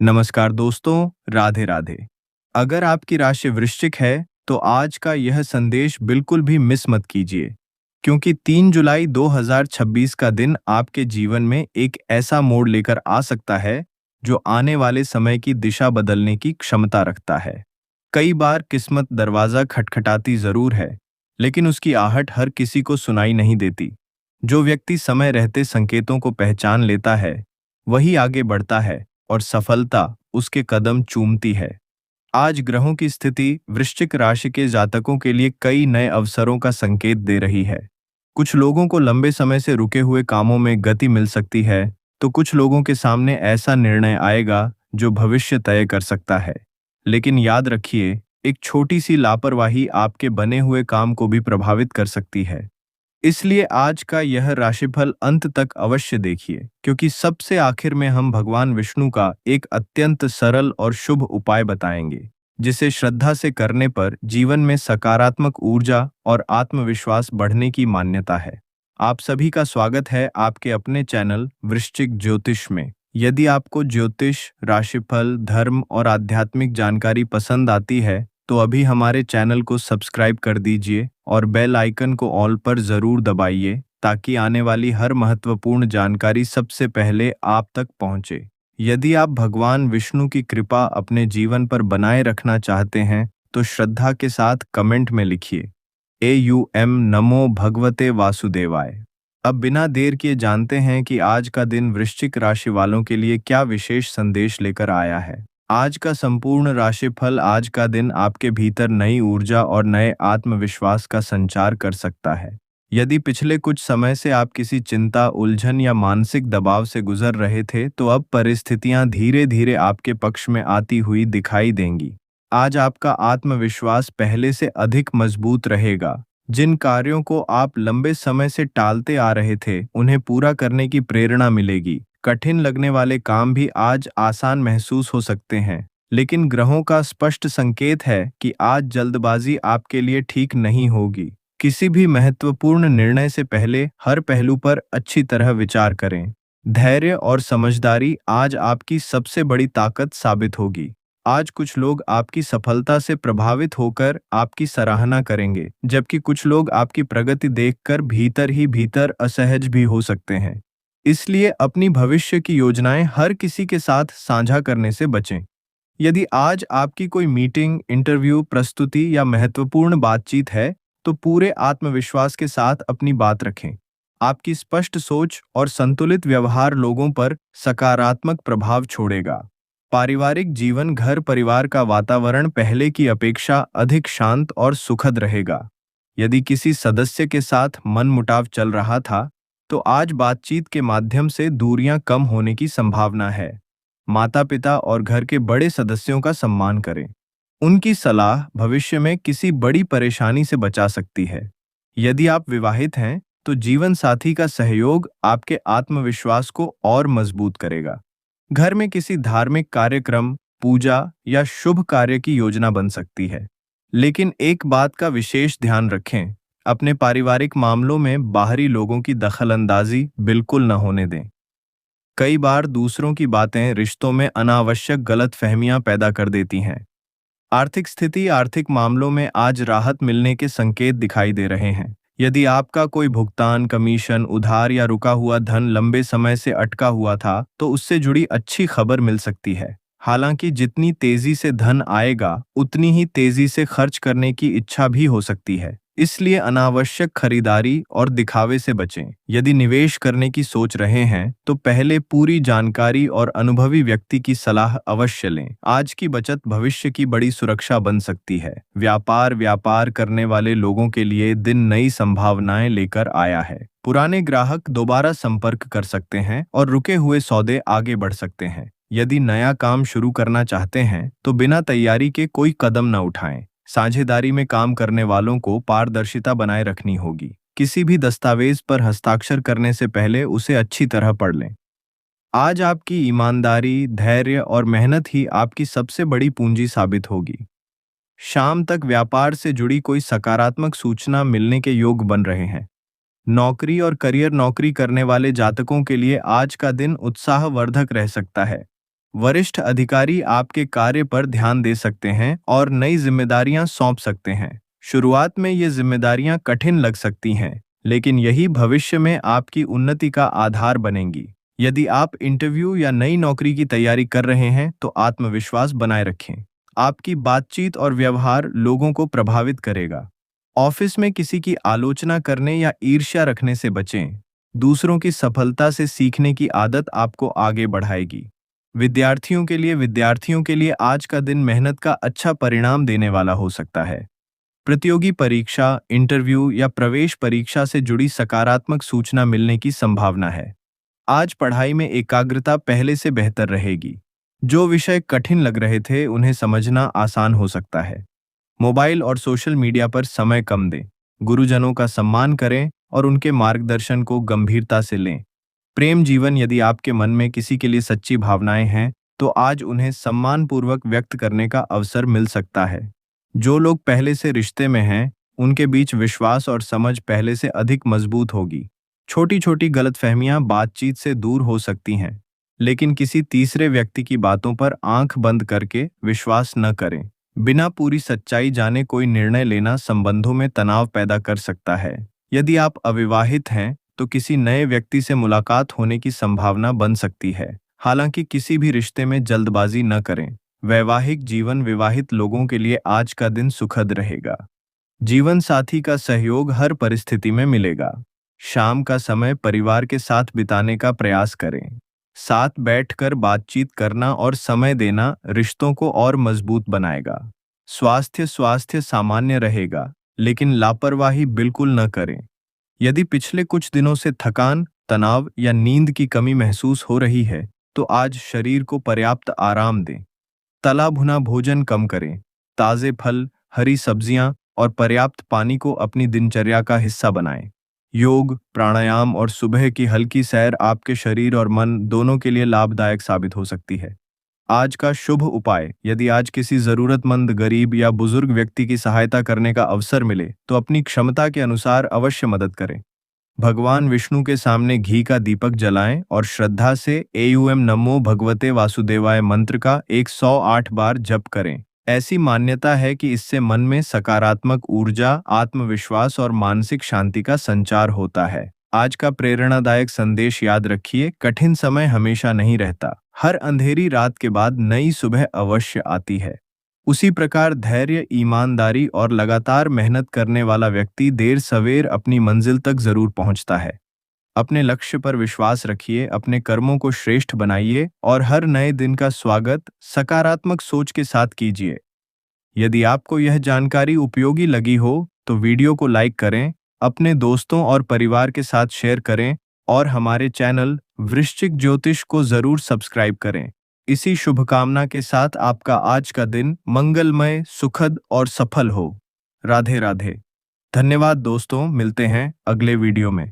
नमस्कार दोस्तों, राधे राधे। अगर आपकी राशि वृश्चिक है, तो आज का यह संदेश बिल्कुल भी मिस मत कीजिए, क्योंकि 3 जुलाई 2026 का दिन आपके जीवन में एक ऐसा मोड़ लेकर आ सकता है, जो आने वाले समय की दिशा बदलने की क्षमता रखता है। कई बार किस्मत दरवाजा खटखटाती जरूर है, लेकिन उसकी आहट हर किसी को सुनाई नहीं देती। जो व्यक्ति समय रहते संकेतों को पहचान लेता है, वही आगे बढ़ता है और सफलता उसके कदम चूमती है। आज ग्रहों की स्थिति वृश्चिक राशि के जातकों के लिए कई नए अवसरों का संकेत दे रही है। कुछ लोगों को लंबे समय से रुके हुए कामों में गति मिल सकती है, तो कुछ लोगों के सामने ऐसा निर्णय आएगा जो भविष्य तय कर सकता है। लेकिन याद रखिए, एक छोटी सी लापरवाही आपके बने हुए काम को भी प्रभावित कर सकती है। इसलिए आज का यह राशिफल अंत तक अवश्य देखिए, क्योंकि सबसे आखिर में हम भगवान विष्णु का एक अत्यंत सरल और शुभ उपाय बताएंगे, जिसे श्रद्धा से करने पर जीवन में सकारात्मक ऊर्जा और आत्मविश्वास बढ़ने की मान्यता है। आप सभी का स्वागत है आपके अपने चैनल वृश्चिक ज्योतिष में। यदि आपको ज्योतिष, राशिफल, धर्म और आध्यात्मिक जानकारी पसंद आती है, तो अभी हमारे चैनल को सब्सक्राइब कर दीजिए और बेल आइकन को ऑल पर जरूर दबाइए, ताकि आने वाली हर महत्वपूर्ण जानकारी सबसे पहले आप तक पहुंचे। यदि आप भगवान विष्णु की कृपा अपने जीवन पर बनाए रखना चाहते हैं, तो श्रद्धा के साथ कमेंट में लिखिए AUM नमो भगवते वासुदेवाय। अब बिना देर किए जानते हैं कि आज का दिन वृश्चिक राशि वालों के लिए क्या विशेष संदेश लेकर आया है। आज का संपूर्ण राशिफल आज का दिन आपके भीतर नई ऊर्जा और नए आत्मविश्वास का संचार कर सकता है। यदि पिछले कुछ समय से आप किसी चिंता, उलझन या मानसिक दबाव से गुजर रहे थे, तो अब परिस्थितियां धीरे धीरे आपके पक्ष में आती हुई दिखाई देंगी। आज आपका आत्मविश्वास पहले से अधिक मजबूत रहेगा। जिन कार्यों को आप लंबे समय से टालते आ रहे थे, उन्हें पूरा करने की प्रेरणा मिलेगी। कठिन लगने वाले काम भी आज आसान महसूस हो सकते हैं, लेकिन ग्रहों का स्पष्ट संकेत है कि आज जल्दबाजी आपके लिए ठीक नहीं होगी। किसी भी महत्वपूर्ण निर्णय से पहले हर पहलू पर अच्छी तरह विचार करें। धैर्य और समझदारी आज आपकी सबसे बड़ी ताकत साबित होगी। आज कुछ लोग आपकी सफलता से प्रभावित होकर आपकी सराहना करेंगे, जबकि कुछ लोग आपकी प्रगति देखकर भीतर ही भीतर असहज भी हो सकते हैं। इसलिए अपनी भविष्य की योजनाएं हर किसी के साथ साझा करने से बचें। यदि आज आपकी कोई मीटिंग, इंटरव्यू, प्रस्तुति या महत्वपूर्ण बातचीत है, तो पूरे आत्मविश्वास के साथ अपनी बात रखें। आपकी स्पष्ट सोच और संतुलित व्यवहार लोगों पर सकारात्मक प्रभाव छोड़ेगा। पारिवारिक जीवन, घर परिवार का वातावरण पहले की अपेक्षा अधिक शांत और सुखद रहेगा। यदि किसी सदस्य के साथ मनमुटाव चल रहा था, तो आज बातचीत के माध्यम से दूरियां कम होने की संभावना है। माता-पिता और घर के बड़े सदस्यों का सम्मान करें। उनकी सलाह भविष्य में किसी बड़ी परेशानी से बचा सकती है। यदि आप विवाहित हैं, तो जीवन साथी का सहयोग आपके आत्मविश्वास को और मजबूत करेगा। घर में किसी धार्मिक कार्यक्रम, पूजा या शुभ कार्य की योजना बन सकती है। लेकिन एक बात का विशेष ध्यान रखें, अपने पारिवारिक मामलों में बाहरी लोगों की दखलंदाजी बिल्कुल न होने दें। कई बार दूसरों की बातें रिश्तों में अनावश्यक गलतफहमियां पैदा कर देती हैं। आर्थिक मामलों में आज राहत मिलने के संकेत दिखाई दे रहे हैं। यदि आपका कोई भुगतान, कमीशन, उधार या रुका हुआ धन लंबे समय से अटका हुआ था, तो उससे जुड़ी अच्छी खबर मिल सकती है। हालांकि जितनी तेजी से धन आएगा, उतनी ही तेजी से खर्च करने की इच्छा भी हो सकती है। इसलिए अनावश्यक खरीदारी और दिखावे से बचें। यदि निवेश करने की सोच रहे हैं, तो पहले पूरी जानकारी और अनुभवी व्यक्ति की सलाह अवश्य लें। आज की बचत भविष्य की बड़ी सुरक्षा बन सकती है। व्यापार करने वाले लोगों के लिए दिन नई संभावनाएं लेकर आया है। पुराने ग्राहक दोबारा संपर्क कर सकते हैं और रुके हुए सौदे आगे बढ़ सकते हैं। यदि नया काम शुरू करना चाहते हैं, तो बिना तैयारी के कोई कदम न उठाएं। साझेदारी में काम करने वालों को पारदर्शिता बनाए रखनी होगी। किसी भी दस्तावेज पर हस्ताक्षर करने से पहले उसे अच्छी तरह पढ़ लें। आज आपकी ईमानदारी, धैर्य और मेहनत ही आपकी सबसे बड़ी पूंजी साबित होगी। शाम तक व्यापार से जुड़ी कोई सकारात्मक सूचना मिलने के योग बन रहे हैं। नौकरी और करियर, नौकरी करने वाले जातकों के लिए आज का दिन उत्साहवर्धक रह सकता है। वरिष्ठ अधिकारी आपके कार्य पर ध्यान दे सकते हैं और नई जिम्मेदारियां सौंप सकते हैं। शुरुआत में ये जिम्मेदारियां कठिन लग सकती हैं, लेकिन यही भविष्य में आपकी उन्नति का आधार बनेंगी। यदि आप इंटरव्यू या नई नौकरी की तैयारी कर रहे हैं तो आत्मविश्वास बनाए रखें। आपकी बातचीत और व्यवहार लोगों को प्रभावित करेगा। ऑफिस में किसी की आलोचना करने या ईर्ष्या रखने से बचें। दूसरों की सफलता से सीखने की आदत आपको आगे बढ़ाएगी। विद्यार्थियों के लिए आज का दिन मेहनत का अच्छा परिणाम देने वाला हो सकता है। प्रतियोगी परीक्षा, इंटरव्यू या प्रवेश परीक्षा से जुड़ी सकारात्मक सूचना मिलने की संभावना है। आज पढ़ाई में एकाग्रता पहले से बेहतर रहेगी। जो विषय कठिन लग रहे थे उन्हें समझना आसान हो सकता है। मोबाइल और सोशल मीडिया पर समय कम दें। गुरुजनों का सम्मान करें और उनके मार्गदर्शन को गंभीरता से लें। प्रेम जीवन, यदि आपके मन में किसी के लिए सच्ची भावनाएं हैं तो आज उन्हें सम्मानपूर्वक व्यक्त करने का अवसर मिल सकता है। जो लोग पहले से रिश्ते में हैं उनके बीच विश्वास और समझ पहले से अधिक मजबूत होगी। छोटी छोटी गलतफहमियां बातचीत से दूर हो सकती हैं, लेकिन किसी तीसरे व्यक्ति की बातों पर आंख बंद करके विश्वास न करें। बिना पूरी सच्चाई जाने कोई निर्णय लेना संबंधों में तनाव पैदा कर सकता है। यदि आप अविवाहित हैं तो किसी नए व्यक्ति से मुलाकात होने की संभावना बन सकती है। हालांकि किसी भी रिश्ते में जल्दबाजी न करें। वैवाहिक जीवन, विवाहित लोगों के लिए आज का दिन सुखद रहेगा। जीवन साथी का सहयोग हर परिस्थिति में मिलेगा। शाम का समय परिवार के साथ बिताने का प्रयास करें। साथ बैठकर बातचीत करना और समय देना रिश्तों को और मजबूत बनाएगा। स्वास्थ्य सामान्य रहेगा, लेकिन लापरवाही बिल्कुल न करें। यदि पिछले कुछ दिनों से थकान, तनाव या नींद की कमी महसूस हो रही है तो आज शरीर को पर्याप्त आराम दें। तला भुना भोजन कम करें। ताजे फल, हरी सब्जियां और पर्याप्त पानी को अपनी दिनचर्या का हिस्सा बनाएं। योग, प्राणायाम और सुबह की हल्की सैर आपके शरीर और मन दोनों के लिए लाभदायक साबित हो सकती है। आज का शुभ उपाय, यदि आज किसी जरूरतमंद गरीब या बुजुर्ग व्यक्ति की सहायता करने का अवसर मिले तो अपनी क्षमता के अनुसार अवश्य मदद करें। भगवान विष्णु के सामने घी का दीपक जलाएं और श्रद्धा से एयूएम नमो भगवते वासुदेवाय मंत्र का 108 बार जप करें। ऐसी मान्यता है कि इससे मन में सकारात्मक ऊर्जा, आत्मविश्वास और मानसिक शांति का संचार होता है। आज का प्रेरणादायक संदेश याद रखिए, कठिन समय हमेशा नहीं रहता। हर अंधेरी रात के बाद नई सुबह अवश्य आती है। उसी प्रकार धैर्य, ईमानदारी और लगातार मेहनत करने वाला व्यक्ति देर सवेर अपनी मंजिल तक जरूर पहुंचता है। अपने लक्ष्य पर विश्वास रखिए, अपने कर्मों को श्रेष्ठ बनाइए और हर नए दिन का स्वागत सकारात्मक सोच के साथ कीजिए। यदि आपको यह जानकारी उपयोगी लगी हो तो वीडियो को लाइक करें, अपने दोस्तों और परिवार के साथ शेयर करें और हमारे चैनल वृश्चिक ज्योतिष को जरूर सब्सक्राइब करें। इसी शुभकामना के साथ आपका आज का दिन मंगलमय, सुखद और सफल हो। राधे राधे। धन्यवाद दोस्तों, मिलते हैं अगले वीडियो में।